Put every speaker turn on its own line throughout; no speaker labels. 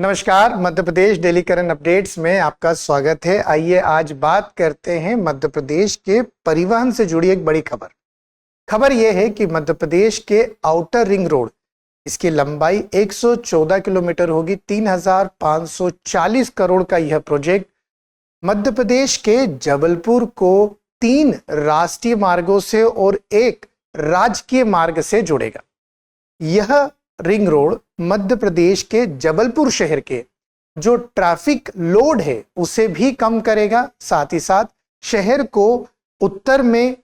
नमस्कार, Madhya Pradesh daily current updates में आपका स्वागत है। आइए आज बात करते हैं मध्य प्रदेश के परिवहन से जुड़ी एक बड़ी खबर यह है कि मध्य प्रदेश के आउटर रिंग रोड, इसकी लंबाई 114 किलोमीटर होगी। 3,540 करोड़ का यह प्रोजेक्ट मध्य प्रदेश के जबलपुर को 3 राष्ट्रीय मार्गों से और 1 राजकीय मार्ग से जोड़ेगा। यह रिंग रोड मध्य प्रदेश के जबलपुर शहर के जो ट्रैफिक लोड है उसे भी कम करेगा। साथ ही साथ शहर को उत्तर में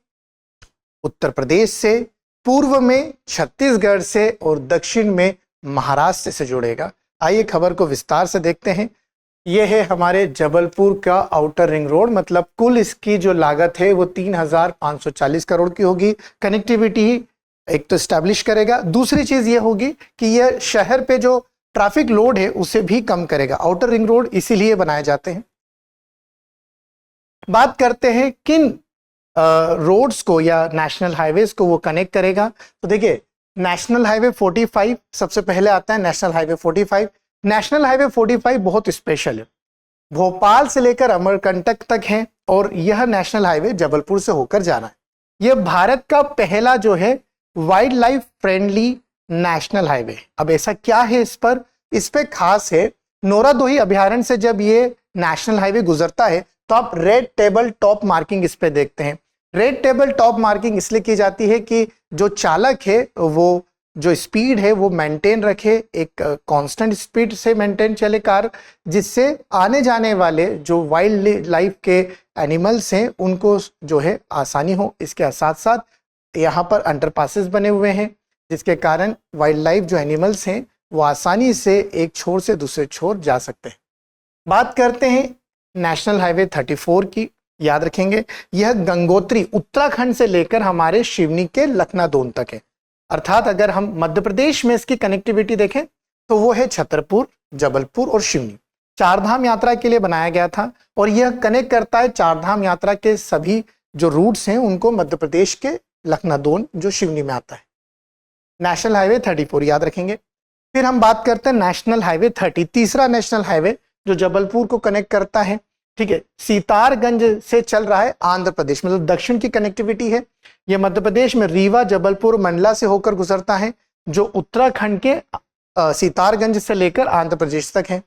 उत्तर प्रदेश से, पूर्व में छत्तीसगढ़ से और दक्षिण में महाराष्ट्र से जोड़ेगा। आइए खबर को विस्तार से देखते हैं। यह है हमारे जबलपुर का आउटर रिंग रोड, मतलब कुल इसकी जो लागत है वो 3,540 करोड़ की होगी। कनेक्टिविटी एक तो स्टैब्लिश करेगा, दूसरी चीज ये होगी कि यह शहर पे जो ट्रैफिक लोड है उसे भी कम करेगा। आउटर रिंग रोड इसीलिए बनाए जाते हैं। बात करते हैं किन रोड्स को या नेशनल हाईवेज को वो कनेक्ट करेगा। तो देखिए, नेशनल हाईवे 45 सबसे पहले आता है। नेशनल हाईवे 45 नेशनल हाईवे 45 बहुत स्पेशल है, भोपाल से लेकर अमरकंटक तक है और यह नेशनल हाईवे जबलपुर से होकर जाना है। यह भारत का पहला जो है wild life friendly national highway. अब ऐसा क्या है इस पे खास है, नोरादोही अभयारण्य से जब ये नेशनल हाईवे गुजरता है तो आप रेड टेबल टॉप मार्किंग इस पे देखते हैं। रेड टेबल टॉप मार्किंग इसलिए की जाती है कि जो चालक है वो जो स्पीड है वो मेंटेन रखे, एक कांस्टेंट स्पीड से मेंटेन चले कार, जिससे आने जाने वाले जो वाइल्ड लाइफ के एनिमल्स हैं उनको जो है आसानी हो। इसके साथ साथ यहाँ पर अंडरपासेस बने हुए हैं जिसके कारण वाइल्ड लाइफ जो एनिमल्स हैं वो आसानी से एक छोर से दूसरे छोर जा सकते हैं। बात करते हैं नेशनल हाईवे 34 की। याद रखेंगे, यह गंगोत्री उत्तराखंड से लेकर हमारे शिवनी के लखनादौन तक है। अर्थात अगर हम मध्य प्रदेश में इसकी कनेक्टिविटी देखें तो वो है छतरपुर, जबलपुर और शिवनी। चारधाम यात्रा के लिए बनाया गया था और यह कनेक्ट करता है चारधाम यात्रा के सभी जो रूट्स हैं उनको मध्य प्रदेश के लखनादौन जो शिवनी में आता है। नेशनल हाईवे 34 याद रखेंगे। फिर हम बात करते हैं नेशनल हाईवे 30, तीसरा नेशनल हाईवे जो जबलपुर को कनेक्ट करता है। ठीक है, सीतारगंज से चल रहा है आंध्र प्रदेश, मतलब दक्षिण की कनेक्टिविटी है। यह मध्य प्रदेश में रीवा, जबलपुर, मंडला से होकर गुजरता है जो उत्तराखंड के सीतारगंज से लेकर आंध्र प्रदेश तक है।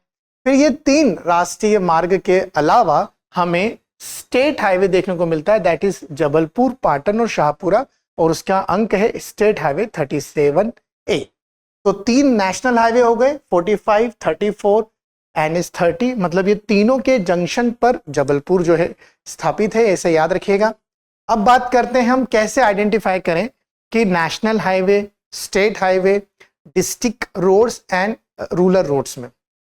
फिर ये 3 राष्ट्रीय मार्ग के अलावा हमें स्टेट हाईवे देखने को मिलता है, दैट इज जबलपुर, पाटन और शाहपुरा, और उसका अंक है स्टेट हाईवे 37A। तो 3 नेशनल हाईवे हो गए, 45, 34, NH 30, मतलब ये तीनों के जंक्शन पर जबलपुर जो है स्थापित है, ऐसे याद रखिएगा। अब बात करते हैं हम कैसे आइडेंटिफाई करें कि national highway, state highway, district roads and rural roads में।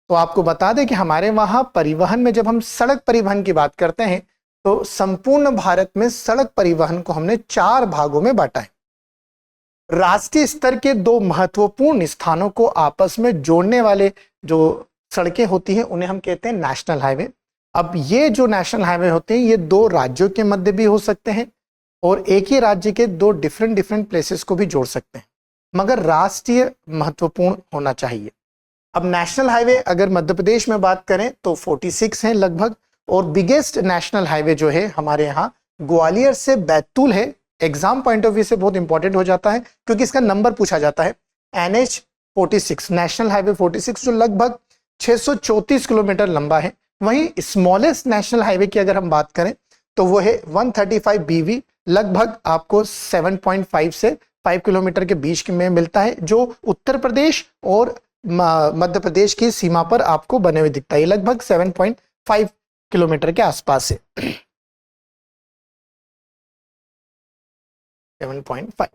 तो आपको बता दें कि हमारे वहां परिवहन में जब हम सड़क परिवहन की बात करते हैं तो संपूर्ण भारत में सड़क परिवहन को हमने 4 भागों में बांटा है। राष्ट्रीय स्तर के 2 महत्वपूर्ण स्थानों को आपस में जोड़ने वाले जो सड़कें होती हैं उन्हें हम कहते हैं नेशनल हाईवे। अब ये जो नेशनल हाईवे होते हैं ये 2 राज्यों के मध्य भी हो सकते हैं और एक ही राज्य के 2 डिफरेंट प्लेसेस को भी जोड़ सकते हैं, मगर राष्ट्रीय महत्वपूर्ण होना चाहिए। अब नेशनल हाईवे अगर मध्य प्रदेश में बात करें तो 46 है लगभग, और बिगेस्ट नेशनल हाईवे जो है हमारे यहाँ ग्वालियर से बैतूल है। एग्जाम पॉइंट ऑफ व्यू से बहुत इंपॉर्टेंट हो जाता है क्योंकि इसका नंबर पूछा जाता है। NH 46 नेशनल हाईवे 46 जो लगभग 634 किलोमीटर लंबा है। वहीं स्मॉलेस्ट नेशनल हाईवे की अगर हम बात करें तो वो है 135 BV, लगभग आपको 7.5 से 5 किलोमीटर के बीच में मिलता है, जो उत्तर प्रदेश और मध्य प्रदेश की सीमा पर आपको बने हुए दिखता है। लगभग 7.5 किलोमीटर के आसपास है। 7.5।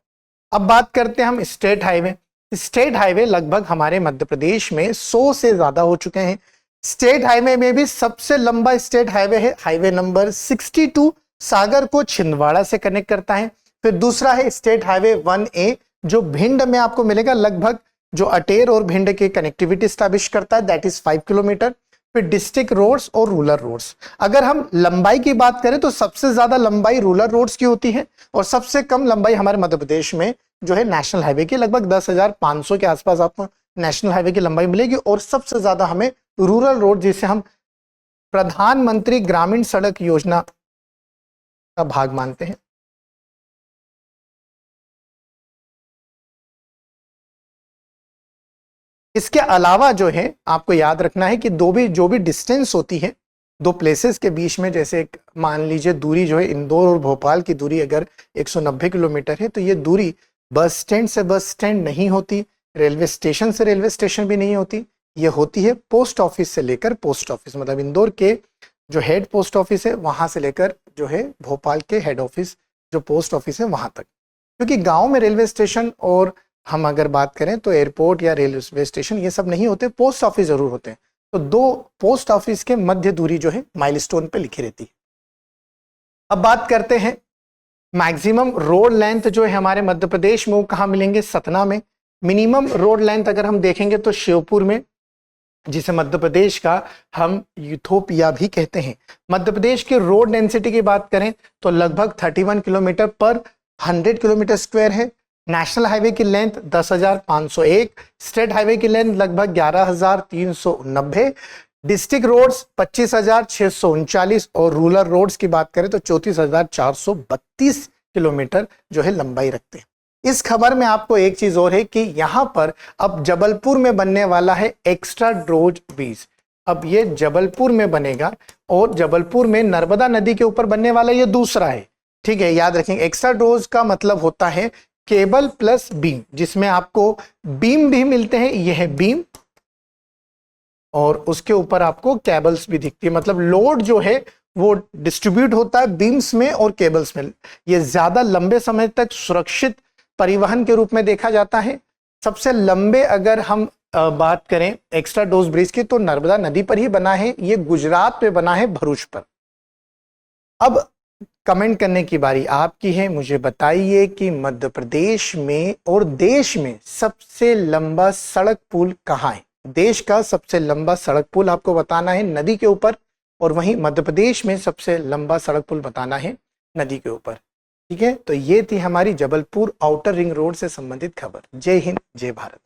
अब बात करते हैं हम स्टेट हाईवे। स्टेट हाईवे लगभग हमारे मध्य प्रदेश में 100 से ज्यादा हो चुके हैं। स्टेट हाईवे में भी सबसे लंबा स्टेट हाईवे है हाईवे नंबर 62, सागर को छिंदवाड़ा से कनेक्ट करता है। फिर दूसरा है स्टेट हाईवे 1A जो भिंड में आपको मिलेगा, लगभग जो अटेर और भिंड की कनेक्टिविटी स्टैब्लिश करता है, दैट इज 5 किलोमीटर। फिर डिस्ट्रिक्ट रोड्स और रूरल रोड्स। अगर हम लंबाई की बात करें तो सबसे ज्यादा लंबाई रूरल रोड्स की होती है और सबसे कम लंबाई हमारे मध्य प्रदेश में जो है नेशनल हाईवे की, लगभग 10,500 के आसपास आपको नेशनल हाईवे की लंबाई मिलेगी। और सबसे ज्यादा हमें रूरल रोड, जिसे हम प्रधानमंत्री ग्रामीण सड़क योजना का भाग मानते हैं। इसके अलावा जो है आपको याद रखना है कि जो भी डिस्टेंस होती है दो प्लेसेस के बीच में, जैसे मान लीजिए दूरी जो है इंदौर और भोपाल की दूरी अगर 190 किलोमीटर है, तो ये दूरी बस स्टैंड से बस स्टैंड नहीं होती, रेलवे स्टेशन से रेलवे स्टेशन भी नहीं होती, ये होती है पोस्ट ऑफिस से लेकर पोस्ट ऑफिस। मतलब इंदौर के जो हेड पोस्ट ऑफिस है वहां से लेकर जो है भोपाल के हेड ऑफिस जो पोस्ट ऑफिस है वहां तक। क्योंकि गांव में रेलवे स्टेशन और हम अगर बात करें तो एयरपोर्ट या रेलवे स्टेशन ये सब नहीं होते, पोस्ट ऑफिस जरूर होते हैं। तो दो पोस्ट ऑफिस के मध्य दूरी जो है माइलस्टोन पे लिखी रहती है। अब बात करते हैं मैक्सिमम रोड लेंथ जो है हमारे मध्य प्रदेश में वो कहाँ मिलेंगे, सतना में। मिनिमम रोड लेंथ अगर हम देखेंगे तो शिवपुर में, जिसे मध्य प्रदेश का हम यूथोपिया भी कहते हैं। मध्य प्रदेश के रोड डेंसिटी की बात करें तो लगभग 31 किलोमीटर पर 100 किलोमीटर स्क्वायर है। नेशनल हाईवे की लेंथ 10,501, स्टेट हाईवे की लेंथ लगभग 11,390, डिस्ट्रिक्ट रोड्स 25,639 और रूरल रोड्स की बात करें तो 34,432 किलोमीटर जो है लंबाई रखते हैं। इस खबर में आपको एक चीज और है कि यहां पर अब जबलपुर में बनने वाला है एक्स्ट्रा ड्रोज ब्रिज। अब ये जबलपुर में बनेगा और जबलपुर में नर्मदा नदी के ऊपर बनने वाला ये दूसरा है, ठीक है, याद रखेंगे। एक्स्ट्रा ड्रोज का मतलब होता है केबल प्लस बीम, जिसमें आपको बीम भी मिलते हैं, यह है बीम, और उसके ऊपर आपको केबल्स भी दिखती है। मतलब लोड जो है वो डिस्ट्रीब्यूट होता है बीम्स में और केबल्स में। ये ज्यादा लंबे समय तक सुरक्षित परिवहन के रूप में देखा जाता है। सबसे लंबे अगर हम बात करें एक्स्ट्रा डोज ब्रिज की तो नर्मदा नदी पर ही बना है, ये गुजरात पे बना है, भरूच पर। अब कमेंट करने की बारी आपकी है, मुझे बताइए कि मध्य प्रदेश में और देश में सबसे लंबा सड़क पुल कहाँ है। देश का सबसे लंबा सड़क पुल आपको बताना है नदी के ऊपर, और वहीं मध्य प्रदेश में सबसे लंबा सड़क पुल बताना है नदी के ऊपर, ठीक है। तो ये थी हमारी जबलपुर आउटर रिंग रोड से संबंधित खबर। जय हिंद, जय भारत।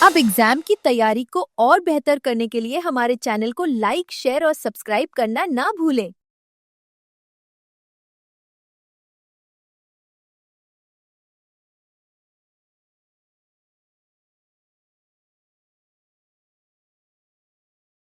अब एग्जाम की तैयारी को और बेहतर करने के लिए हमारे चैनल को लाइक, शेयर और सब्सक्राइब करना ना भूलें।